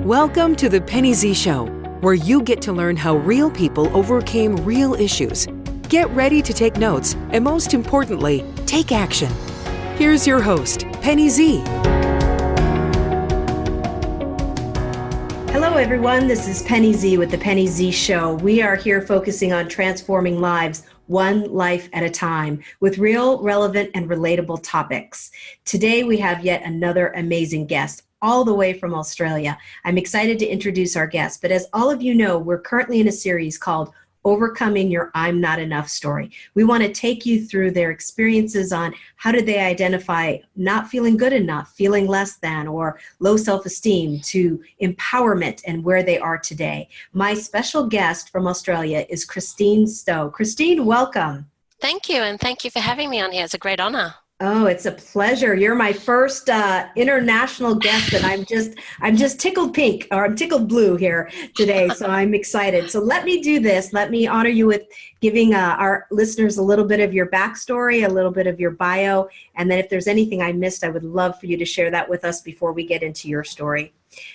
Welcome to the Penny Z Show, where you get to learn how real people overcame real issues. Get ready to take notes and, most importantly, take action. Here's your host, Penny Z. Hello, everyone. This is Penny Z with the Penny Z Show. We are here focusing on transforming lives one life at a time with real, relevant, and relatable topics. Today, we have yet another amazing guest, all the way from Australia. I'm excited to introduce our guest, but as all of you know, we're currently in a series called Overcoming Your I'm Not Enough story. We want to take you through their experiences on how did they identify not feeling good enough, feeling less than, or low self-esteem, to empowerment and where they are today. My special guest from Australia is Christine Stow. Christine, welcome. Thank you, and thank you for having me on here. It's a great honor. Oh, it's a pleasure. You're my first international guest, and I'm just tickled pink, or I'm tickled blue here today, so I'm excited. So let me do this. Let me honor you with giving our listeners a little bit of your backstory, a little bit of your bio, and then if there's anything I missed, I would love for you to share that with us before we get into your story.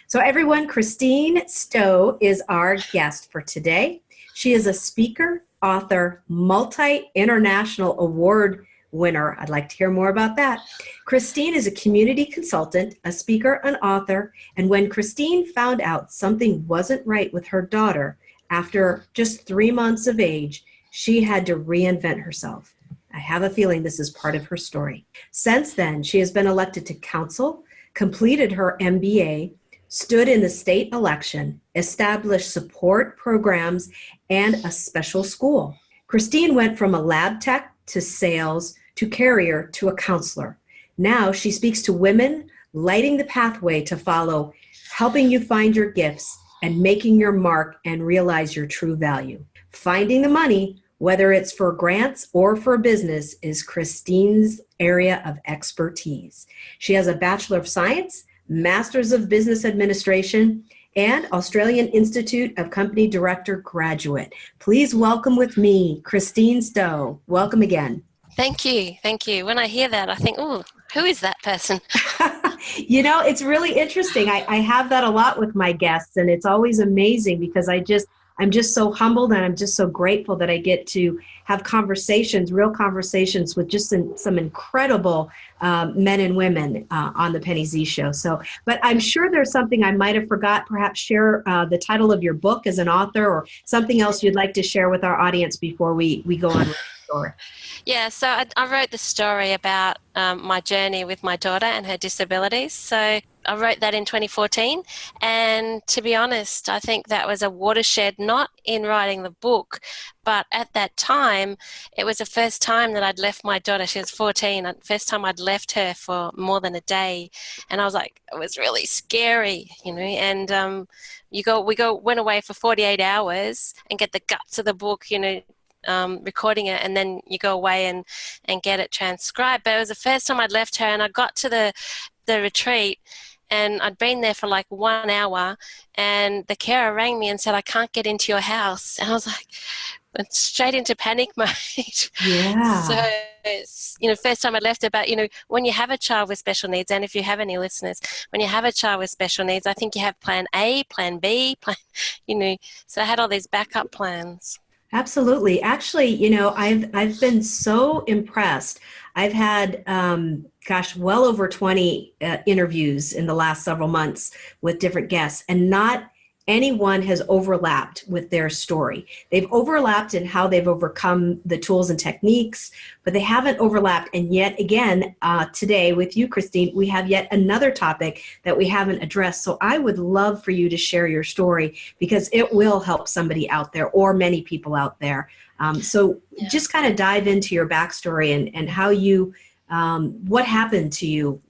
So everyone, Christine Stow is our guest for today. She is a speaker, author, multi-international award winner. I'd like to hear more about that. Christine is a community consultant, a speaker, an author, and when Christine found out something wasn't right with her daughter after just 3 months of age, she had to reinvent herself. I have a feeling this is part of her story. Since then, she has been elected to council, completed her MBA, stood in the state election, established support programs, and a special school. Christine went from a lab tech to sales to carrier to a counselor. Now she speaks to women, lighting the pathway to follow, helping you find your gifts and making your mark and realize your true value. Finding the money, whether it's for grants or for business, is Christine's area of expertise. She has a Bachelor of Science, Masters of Business Administration, and Australian Institute of Company Director graduate. Please welcome with me, Christine Stow. Welcome again. Thank you. Thank you. When I hear that, I think, oh, who is that person? You know, it's really interesting. I have that a lot with my guests, and it's always amazing because I'm just so humbled and I'm just so grateful that I get to have conversations, real conversations with just some incredible men and women on the Penny Z Show. So, but I'm sure there's something I might have forgot. Perhaps share the title of your book as an author or something else you'd like to share with our audience before we go on with the story. Yeah, so I wrote the story about my journey with my daughter and her disabilities. So I wrote that in 2014, and to be honest, I think that was a watershed, not in writing the book, but at that time, it was the first time that I'd left my daughter. She was 14, first time I'd left her for more than a day, and I was like, it was really scary, you know, and went away for 48 hours and get the guts of the book, you know, recording it, and then you go away and get it transcribed. But it was the first time I'd left her, and I got to the retreat, and I'd been there for like 1 hour, and the carer rang me and said, I can't get into your house. And I was like, went straight into panic mode. Yeah. So it's, you know, first time I left her. But, you know, when you have a child with special needs, and if you have any listeners, when you have a child with special needs, I think you have plan A, plan B, you know, so I had all these backup plans. Absolutely. Actually, you know, I've been so impressed. I've had, well over 20 interviews in the last several months with different guests, and not anyone has overlapped with their story. They've overlapped in how they've overcome the tools and techniques, but they haven't overlapped. And yet again, today with you, Christine, we have yet another topic that we haven't addressed. So I would love for you to share your story because it will help somebody out there or many people out there. Just kind of dive into your backstory and how you, what happened to you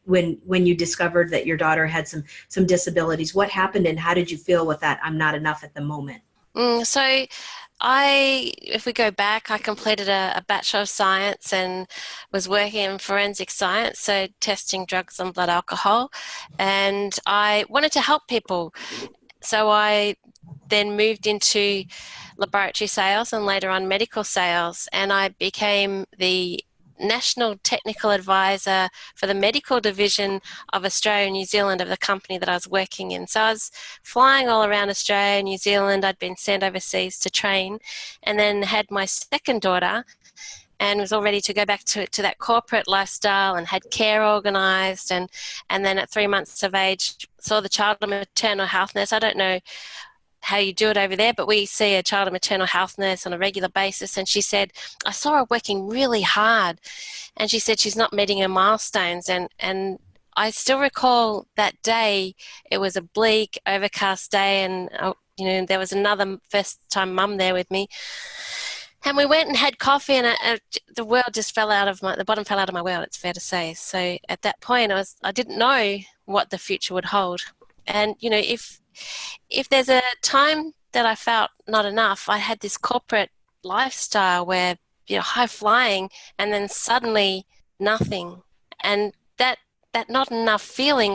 when you discovered that your daughter had some disabilities. What happened and how did you feel with that I'm not enough at the moment? So if we go back, I completed a Bachelor of Science and was working in forensic science, so testing drugs and blood alcohol, and I wanted to help people. So I then moved into laboratory sales and later on medical sales, and I became the national technical advisor for the medical division of Australia and New Zealand of the company that I was working in. So I was flying all around Australia and New Zealand. I'd been sent overseas to train, and then had my second daughter and was all ready to go back to that corporate lifestyle, and had care organised, and then at 3 months of age saw the child and maternal health nurse. I don't know how you do it over there, but we see a child and maternal health nurse on a regular basis, and she said, I saw her working really hard, and she said she's not meeting her milestones, and I still recall that day. It was a bleak, overcast day, and there was another first-time mum there with me. And we went and had coffee, and the world just the bottom fell out of my world, it's fair to say. So at that point, I didn't know what the future would hold. And, if there's a time that I felt not enough, I had this corporate lifestyle where, high flying, and then suddenly nothing. And that not enough feeling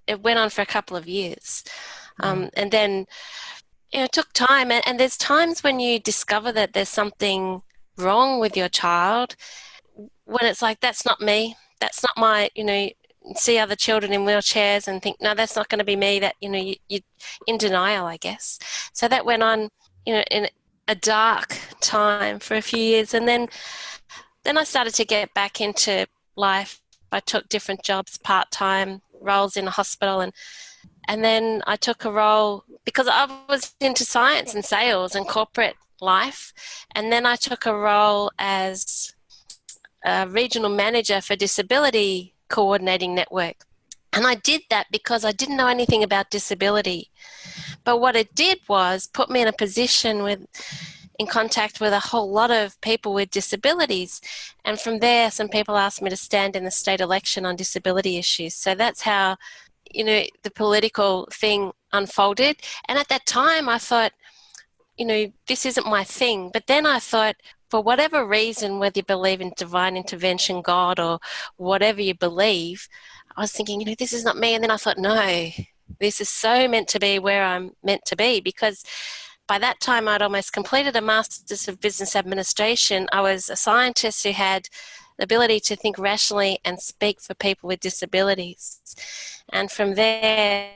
it went on for a couple of years. And then, it took time, and there's times when you discover that there's something wrong with your child, when it's like, that's not me, that's not my, see other children in wheelchairs and think, no, that's not going to be me, that, you're in denial, I guess. So that went on, in a dark time for a few years, and then I started to get back into life. I took different jobs, part-time roles in a hospital, and then I took a role because I was into science and sales and corporate life. And then I took a role as a regional manager for disability coordinating network. And I did that because I didn't know anything about disability. But what it did was put me in a position in contact with a whole lot of people with disabilities. And from there, some people asked me to stand in the state election on disability issues. So that's how the political thing unfolded. And at that time, I thought, this isn't my thing. But then I thought, for whatever reason, whether you believe in divine intervention, God, or whatever you believe, I was thinking, this is not me. And then I thought, no, this is so meant to be where I'm meant to be, because by that time I'd almost completed a Master's of Business Administration. I was a scientist who had the ability to think rationally and speak for people with disabilities. And from there,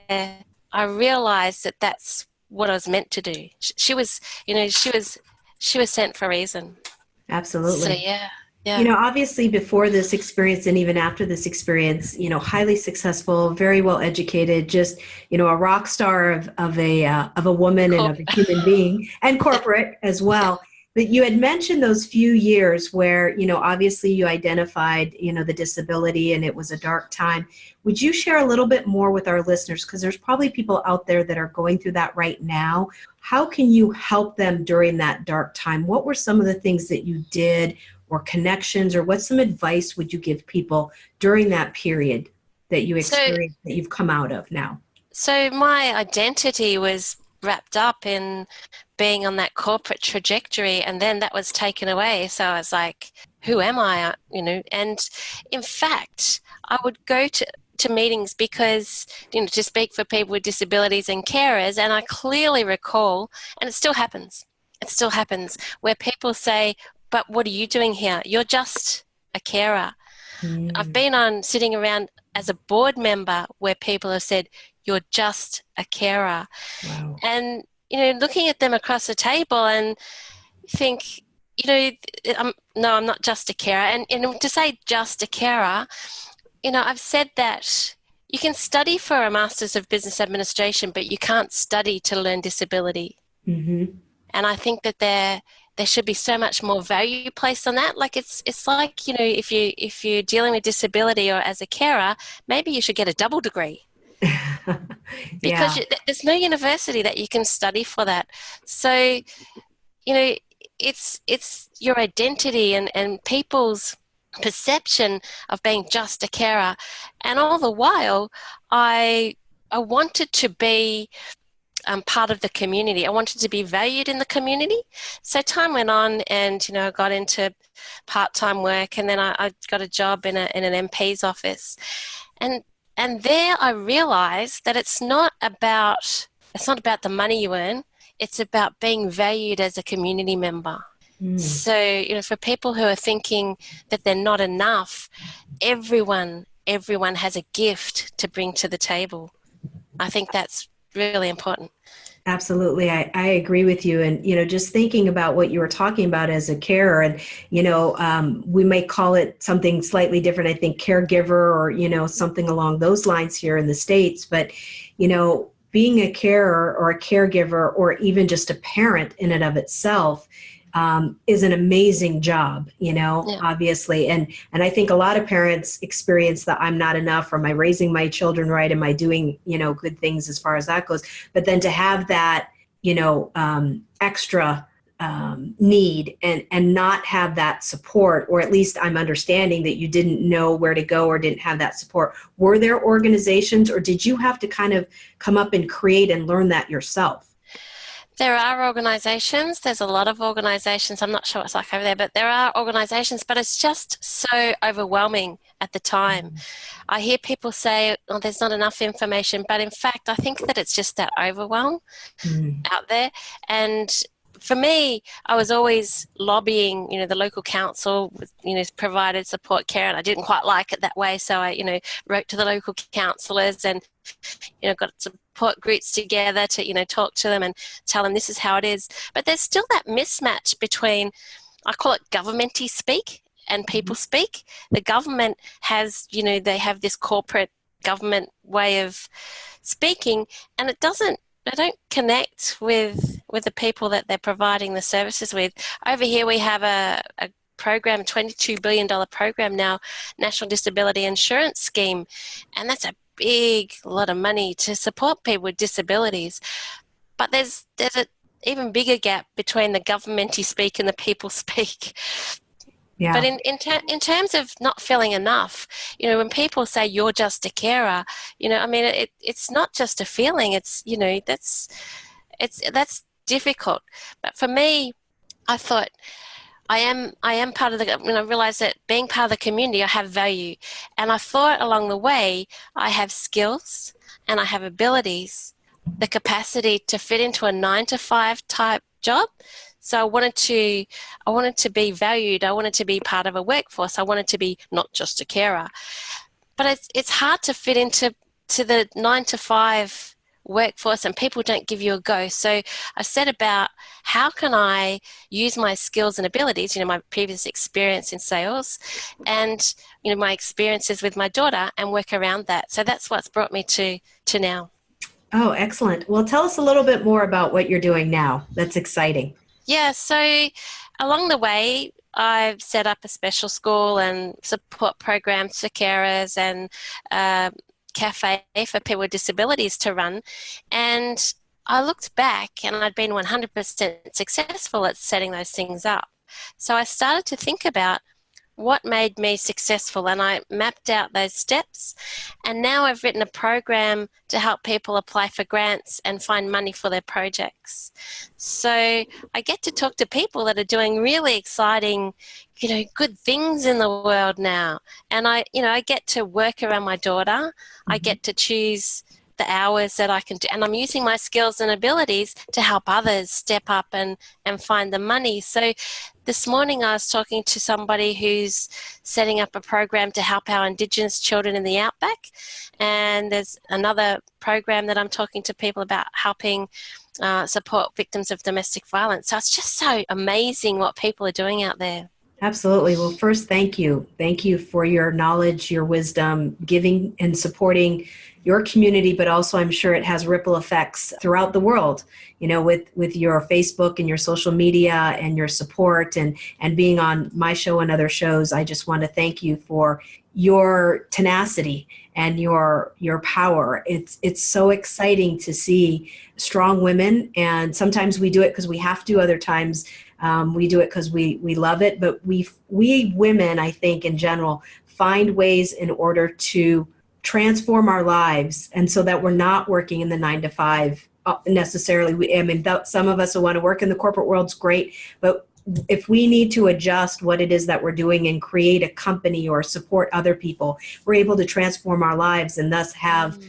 I realized that that's what I was meant to do. She was sent for a reason. Absolutely. So, yeah. Obviously before this experience and even after this experience, highly successful, very well educated, just, a rock star of a woman and of a human being, and corporate as well. But you had mentioned those few years where, obviously you identified, the disability, and it was a dark time. Would you share a little bit more with our listeners? Because there's probably people out there that are going through that right now. How can you help them during that dark time? What were some of the things that you did, or connections, or what some advice would you give people during that period that you experienced, that you've come out of now? So my identity was wrapped up in being on that corporate trajectory, and then that was taken away. So I was like, who am I? And in fact, I would go to meetings because, to speak for people with disabilities and carers, and I clearly recall, and it still happens, where people say, but what are you doing here? You're just a carer. I've been sitting around as a board member where people have said, you're just a carer. Wow. And, looking at them across the table and think, I'm not just a carer. And to say just a carer, I've said that you can study for a Master's of Business Administration, but you can't study to learn disability. Mm-hmm. And I think that there should be so much more value placed on that. Like it's like, if you're dealing with disability or as a carer, maybe you should get a double degree. Because there's no university that you can study for that. So, it's your identity and people's perception of being just a carer. And all the while, I wanted to be part of the community. I wanted to be valued in the community. So time went on, and I got into part-time work, and then I got a job in an MP's office, and there I realized that it's not about the money you earn. It's about being valued as a community member. So, for people who are thinking that they're not enough, everyone has a gift to bring to the table. I think that's really important. Absolutely. I agree with you. And, just thinking about what you were talking about as a carer, and, we may call it something slightly different, I think, caregiver, or, something along those lines here in the States. But, being a carer or a caregiver, or even just a parent in and of itself, is an amazing job, obviously. And I think a lot of parents experience that I'm not enough, or am I raising my children right? Am I doing, good things as far as that goes? But then to have that, extra need and not have that support, or at least I'm understanding that you didn't know where to go or didn't have that support. Were there organizations, or did you have to kind of come up and create and learn that yourself? There are organisations. There's a lot of organisations. I'm not sure what it's like over there, but there are organisations, but it's just so overwhelming at the time. I hear people say, oh, there's not enough information, but in fact, I think that it's just that overwhelm out there. And for me, I was always lobbying, the local council, provided support care, and I didn't quite like it that way. So I, wrote to the local councillors and, got support groups together to, talk to them and tell them this is how it is. But there's still that mismatch between, I call it governmenty speak and people speak. The government has, they have this corporate government way of speaking, and they don't connect with the people that they're providing the services with. Over here we have a program, $22 billion program now, National Disability Insurance Scheme, and that's a lot of money to support people with disabilities. But there's an even bigger gap between the governmenty speak and the people speak. Yeah. But in terms of not feeling enough, when people say you're just a carer, it's not just a feeling. It's that's difficult. But for me, I thought I am part of the. I realized that being part of the community, I have value, and I thought along the way I have skills and I have abilities, the capacity to fit into a 9-to-5 type job. So I wanted to be valued. I wanted to be part of a workforce. I wanted to be not just a carer. But it's hard to fit into the 9-to-5 workforce, and people don't give you a go. So I set about how can I use my skills and abilities, my previous experience in sales and, my experiences with my daughter, and work around that. So that's what's brought me to now. Oh, excellent. Well, tell us a little bit more about what you're doing now. That's exciting. Yeah, so along the way, I've set up a special school and support programs for carers and cafe for people with disabilities to run. And I looked back and I'd been 100% successful at setting those things up. So I started to think about what made me successful, and I mapped out those steps, and now I've written a program to help people apply for grants and find money for their projects. So I get to talk to people that are doing really exciting, good things in the world now, and I get to work around my daughter. I get to choose the hours that I can do, and I'm using my skills and abilities to help others step up and find the money. So this morning I was talking to somebody who's setting up a program to help our Indigenous children in the outback, and there's another program that I'm talking to people about helping support victims of domestic violence. So it's just so amazing what people are doing out there. Absolutely. Well, first, thank you. Thank you for your knowledge, your wisdom, giving and supporting your community, but also I'm sure it has ripple effects throughout the world, with your Facebook and your social media and your support and being on my show and other shows. I just want to thank you for your tenacity and your power. It's so exciting to see strong women, and sometimes we do it because we have to, other times we do it because we love it. But we women, I think in general, find ways in order to transform our lives, and so that we're not working in the 9-to-5 necessarily. Some of us who want to work in the corporate world's great, but if we need to adjust what it is that we're doing and create a company or support other people, we're able to transform our lives and thus have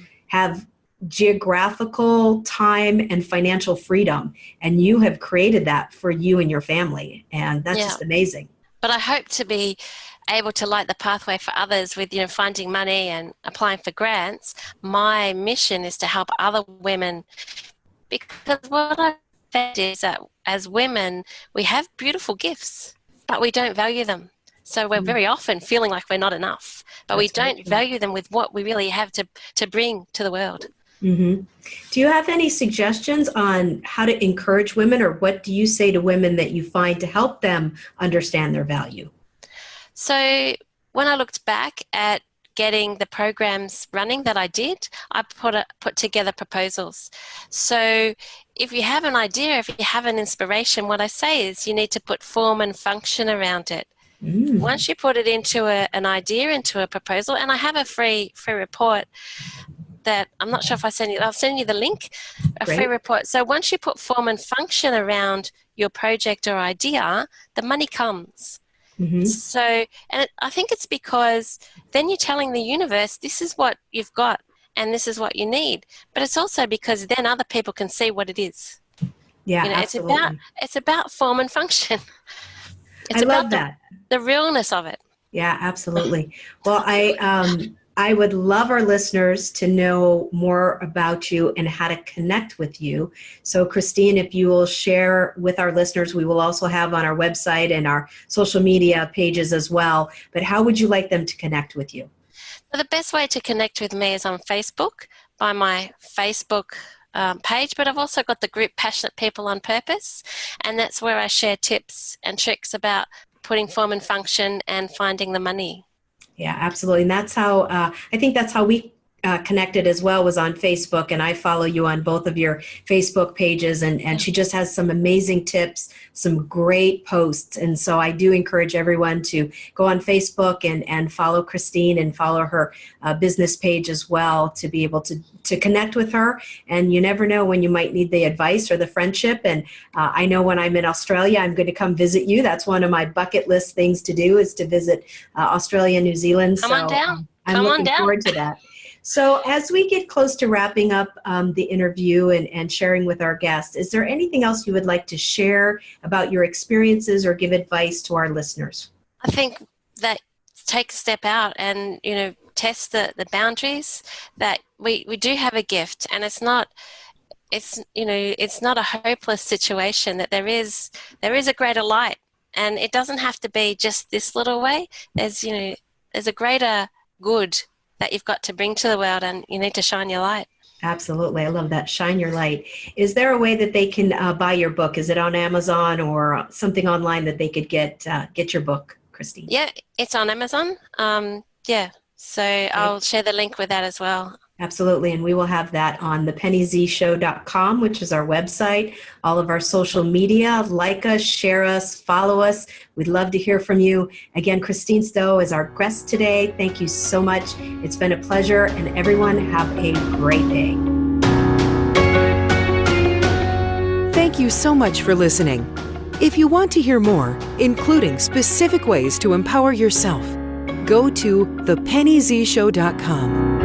geographical, time, and financial freedom. And you have created that for you and your family. And that's just amazing. But I hope to be able to light the pathway for others with, finding money and applying for grants. My mission is to help other women, because what I've found is that as women, we have beautiful gifts, but we don't value them. So we're very often feeling like we're not enough, but we don't value them with what we really have to bring to the world. Mm-hmm. Do you have any suggestions on how to encourage women, or what do you say to women that you find to help them understand their value? So when I looked back at getting the programs running that I did, I put together proposals. So if you have an idea, if you have an inspiration, what I say is you need to put form and function around it. Once you put it into an idea, into a proposal, and I have a free report that I'm not sure if I'll send you the link, free report. So once you put form and function around your project or idea, the money comes. So, and I think it's because then you're telling the universe, this is what you've got and this is what you need. But it's also because then other people can see what it is. Yeah, absolutely. It's about form and function. It's I about love that. The realness of it. Yeah, absolutely. Well, I would love our listeners to know more about you and how to connect with you. So Christine, if you will share with our listeners, we will also have on our website and our social media pages as well. But how would you like them to connect with you? So the best way to connect with me is on Facebook, by my Facebook page, but I've also got the group Passionate People on Purpose, and that's where I share tips and tricks about putting form and function and finding the money. Yeah, absolutely. And that's how, I think that's how we connected as well, was on Facebook, and I follow you on both of your Facebook pages, and she just has some amazing tips, some great posts. And so I do encourage everyone to go on Facebook and follow Christine and follow her business page as well, to be able to connect with her. And you never know when you might need the advice or the friendship. And I know when I'm in Australia, I'm going to come visit you. That's one of my bucket list things to do, is to visit Australia, New Zealand. Come on down. I'm looking forward to that. So as we get close to wrapping up the interview and sharing with our guests, is there anything else you would like to share about your experiences or give advice to our listeners? I think that take a step out and, test the boundaries, that we do have a gift, and it's not a hopeless situation, that there is a greater light, and it doesn't have to be just this little way. There's a greater good that you've got to bring to the world, and you need to shine your light. Absolutely. I love that. Shine your light. Is there a way that they can buy your book? Is it on Amazon or something online that they could get your book, Christine? Yeah, it's on Amazon. So I'll share the link with that as well. Absolutely. And we will have that on thepennyzshow.com, which is our website, all of our social media. Like us, share us, follow us. We'd love to hear from you. Again, Christine Stow is our guest today. Thank you so much. It's been a pleasure, and everyone have a great day. Thank you so much for listening. If you want to hear more, including specific ways to empower yourself, go to thepennyzshow.com.